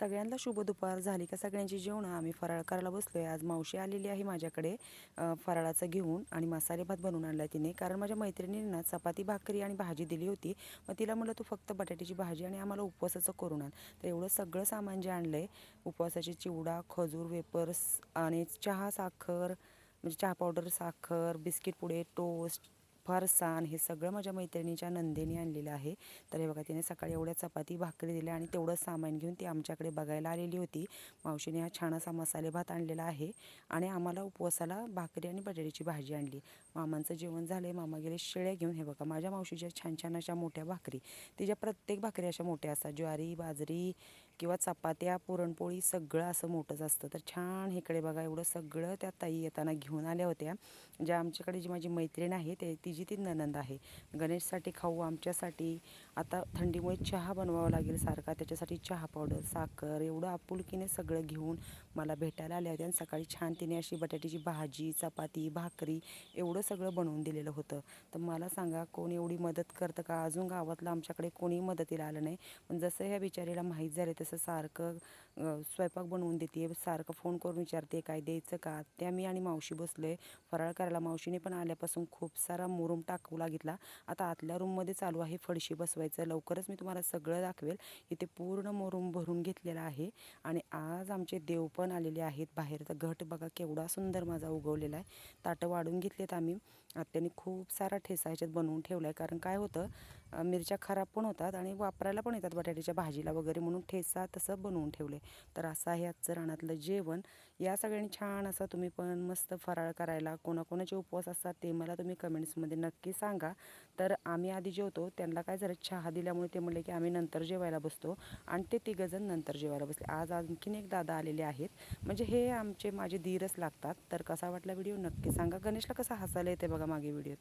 सगळ्यांना शुभ दुपार. झाली का सगळ्यांची जेवणं? आम्ही फराळ करायला बसलो आहे. आज मावशी आलेली आहे माझ्याकडे फराळाचं घेऊन आणि मसाले भात बनवून आणला तिने. कारण माझ्या मैत्रिणीने ना चपाती भाकरी आणि भाजी दिली होती. मग तिला म्हटलं तू फक्त बटाट्याची भाजी आणि आम्हाला उपवासाचं करून आण. तर एवढं सगळं सामान जे आणलं आहे, उपवासाची चिवडा, खजूर, वेपर्स आणि चहा, साखर म्हणजे चहा पावडर, साखर, बिस्किट पुडे, टोस्ट, फरसाण हे सगळं माझ्या मैत्रिणीच्या नंदेने आणलेलं आहे. तर हे बघा, तिने सकाळी एवढ्या चपाती भाकरी दिल्या आणि तेवढं सामान घेऊन ती आमच्याकडे बघायला आलेली होती. मावशीने हा छान असा मसाले भात आणलेला आहे आणि आम्हाला उपवासाला भाकरी आणि बटाट्याची भाजी आणली. मामांचं जेवण झालं आहे. मामा गेले शेळ्या घेऊन. हे बघा, माझ्या मावशीच्या छान छान अशा मोठ्या भाकरी, तिच्या प्रत्येक भाकरी अशा मोठ्या असतात. ज्वारी, बाजरी किंवा चपात्या, पुरणपोळी सगळं असं मोठंच असतं. तर छान इकडे बघा, एवढं सगळं त्या ताई येताना घेऊन आल्या होत्या. ज्या आमच्याकडे जी माझी मैत्रीण आहे तिची ती नणंद आहे. गणेशसाठी खाऊ, आमच्यासाठी आता थंडीमुळे चहा बनवावा लागेल सारखा, त्याच्यासाठी चहा पावडर, साखर एवढं आपुलकीने सगळं घेऊन मला भेटायला आल्या होत्या. आणि सकाळी छान तिने अशी बटाट्याची भाजी, चपाती, भाकरी एवढं सगळं बनवून दिलेलं होतं. तर मला सांगा, कोण एवढी मदत करतं का? अजून गावातलं आमच्याकडे कोणी मदतीला आलं नाही. पण जसं ह्या बिचारीला माहीत झालं तसं सारखं स्वयंपाक बनवून देते, सारखं फोन करून विचारते काय द्यायचं का. त्या मी आणि मावशी बसलो आहे फराळ करायला. मावशीने पण आल्यापासून खूप सारा मुरुम टाकू लागितला. आता आतल्या रूममध्ये चालू आहे फडशी बसवायचं. लवकरच मी तुम्हाला सगळं दाखवेल. इथे पूर्ण मुरुम भरून घेतलेला आहे. आणि आज आमचे देव पण आलेले आहेत. बाहेरचा घट बघा केवढा सुंदर माझा उगवलेला आहे. ताटं वाढून घेतलेत आम्ही. आत्याने खूप सारा ठेसा ह्याच्यात बनवून ठेवला आहे. कारण काय होतं, मिरच्या खराब पण होतात आणि वापरायला पण येतात बटाट्याच्या भाजीला वगैरे, म्हणून ठेसा तसं बनवून ठेवलं आहे. तर असं आहे आजचं रानातलं जेवण. या सगळ्यांनी छान असं तुम्ही पण मस्त फराळ करायला. कोणाकोणाचे उपवास असतात ते मला तुम्ही कमेंट्समध्ये नक्की सांगा. तर आम्ही आधी जेवतो. त्यांना काय झालं, चहा दिल्यामुळे ते म्हणले की आम्ही नंतर जेवायला बसतो. आणि ते तिघंजण नंतर जेवायला बसले. आज आणखीन एक दादा आलेले आहेत. म्हणजे हे माझे दीरच लागतात. तर कसा वाटला व्हिडिओ नक्की सांगा. गणेशला कसा हसायला येते बघा मागे व्हिडिओत.